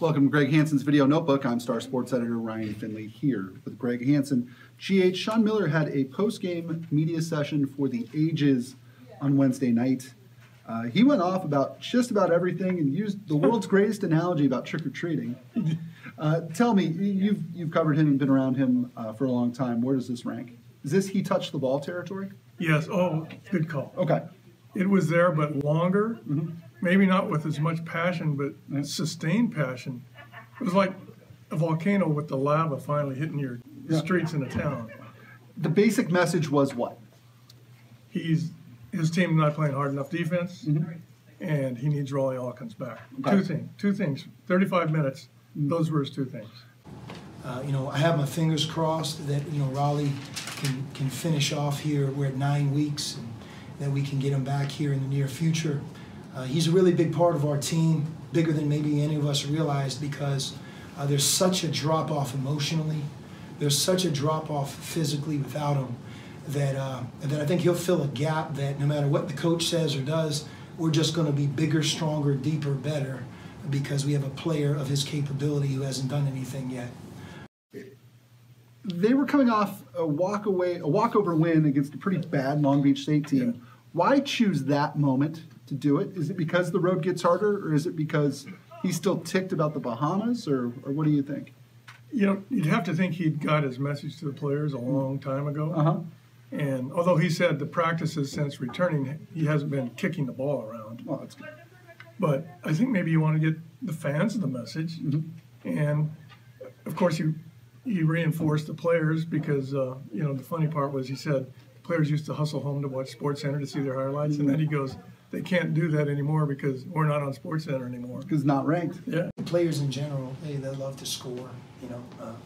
Welcome to Greg Hansen's Video Notebook. I'm Star Sports Editor Ryan Finley here with Greg Hansen. GH, Sean Miller had a post-game media session for the ages on Wednesday night. He went off about just about everything and used the world's greatest analogy about trick-or-treating. Tell me, you've covered him and been around him for a long time. Where does this rank? Is this he touched the ball territory? Yes. Oh, good call. Okay. It was there, but longer. Maybe not with as much passion, but sustained passion. It was like a volcano with the lava finally hitting your streets in the town. The basic message was what? His team not playing hard enough defense, and he needs Raleigh Hawkins back. Okay. Two things. 35 minutes. Those were his two things. I have my fingers crossed that Raleigh can finish off here. We're at 9 weeks, and that we can get him back here in the near future. He's a really big part of our team, bigger than maybe any of us realized, because there's such a drop-off emotionally. There's such a drop-off physically without him that I think he'll fill a gap that no matter what the coach says or does, we're just going to be bigger, stronger, deeper, better, because we have a player of his capability who hasn't done anything yet. They were coming off a walkover win against a pretty bad Long Beach State team. Yeah. Why choose that moment to do it? Is it because the road gets harder, or is it because he's still ticked about the Bahamas, or what do you think? You'd have to think he'd got his message to the players a long time ago. And although he said the practices since returning, he hasn't been kicking the ball around. Oh, that's good. But I think maybe you want to get the fans the message. And, of course, he reinforced the players because, the funny part was he said the players used to hustle home to watch SportsCenter to see their highlights. And then he goes, they can't do that anymore because we're not on SportsCenter anymore. Because it's not ranked. Yeah. Players in general, they love to score,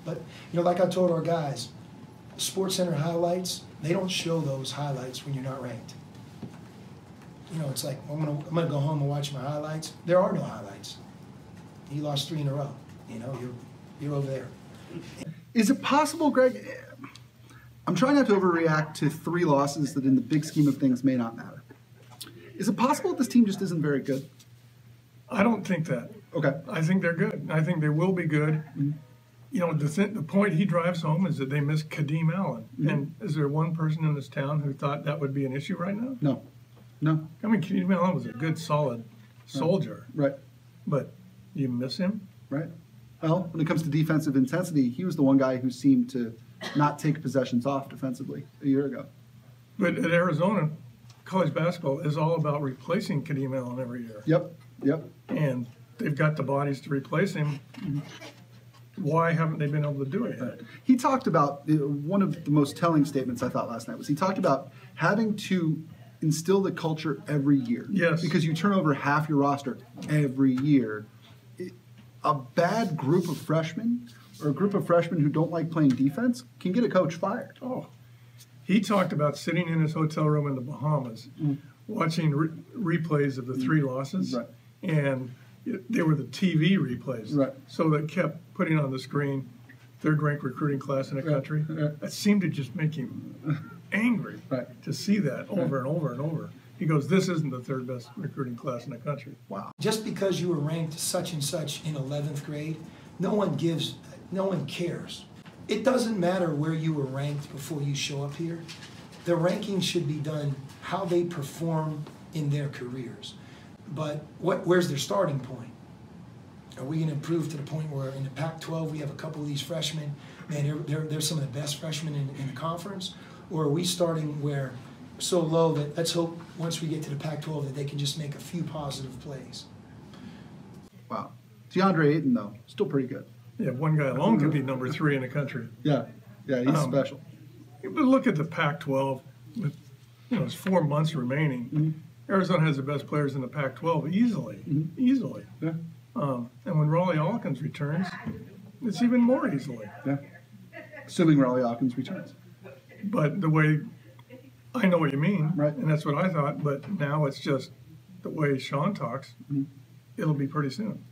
But, like I told our guys, SportsCenter highlights, they don't show those highlights when you're not ranked. It's like, I'm gonna go home and watch my highlights. There are no highlights. You lost 3 in a row. You're over there. Is it possible, Greg? I'm trying not to overreact to 3 losses that in the big scheme of things may not matter. Is it possible that this team just isn't very good? I don't think that. Okay. I think they're good. I think they will be good. The point he drives home is that they miss Kadeem Allen. And is there one person in this town who thought that would be an issue right now? No. I mean, Kadeem Allen was a good, solid soldier. Right. But you miss him? Right. Well, when it comes to defensive intensity, he was the one guy who seemed to not take possessions off defensively a year ago. But at Arizona, college basketball is all about replacing Kadeem Allen every year. Yep. And they've got the bodies to replace him. Why haven't they been able to do it yet? He talked about, one of the most telling statements I thought last night was he talked about having to instill the culture every year. Yes. Because you turn over half your roster every year. A bad group of freshmen or a group of freshmen who don't like playing defense can get a coach fired. Oh, he talked about sitting in his hotel room in the Bahamas, watching replays of the 3 losses, and they were the TV replays. So they kept putting on the screen third-ranked recruiting class in the country. That seemed to just make him angry to see that over and over and over. He goes, this isn't the 3rd best recruiting class in the country. Wow. Just because you were ranked such and such in 11th grade, no one cares. It doesn't matter where you were ranked before you show up here. The ranking should be done how they perform in their careers. But where's their starting point? Are we going to improve to the point where in the Pac-12 we have a couple of these freshmen, man, they're some of the best freshmen in the conference? Or are we starting where so low that let's hope once we get to the Pac-12 that they can just make a few positive plays? Wow. DeAndre Ayton, though, still pretty good. Yeah, one guy alone could be number 3 in the country. Yeah, he's special. But look at the Pac-12 with it's 4 months remaining. Arizona has the best players in the Pac-12 easily. Yeah. And when Raleigh Hawkins returns, it's even more easily. Yeah. Assuming Raleigh Hawkins returns. But the way I know what you mean, right? And that's what I thought. But now it's just the way Sean talks. It'll be pretty soon.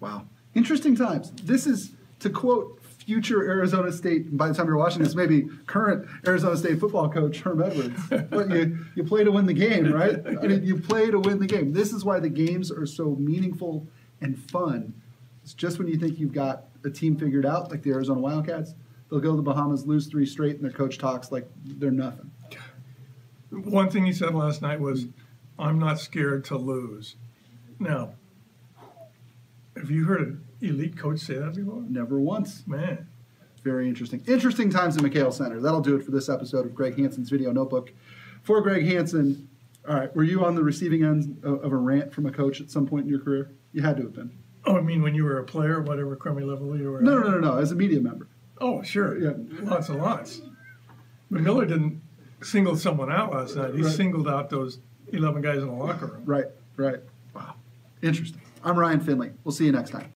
Wow. Interesting times. This is, to quote future Arizona State, by the time you're watching this, maybe current Arizona State football coach Herm Edwards. But you play to win the game, right? I mean, you play to win the game. This is why the games are so meaningful and fun. It's just when you think you've got a team figured out, like the Arizona Wildcats, they'll go to the Bahamas, lose 3 straight, and their coach talks like they're nothing. One thing he said last night was, "I'm not scared to lose." Now, have you heard an elite coach say that before? Never once. Man. Very interesting. Interesting times in McHale Center. That'll do it for this episode of Greg Hansen's Video Notebook. For Greg Hansen, all right, were you on the receiving end of a rant from a coach at some point in your career? You had to have been. Oh, I mean when you were a player, whatever crummy level you were at? No. As a media member. Oh, sure. Yeah. Lots and lots. But Miller didn't single someone out last night. He singled out those 11 guys in the locker room. Right. Wow. Interesting. I'm Ryan Finley. We'll see you next time.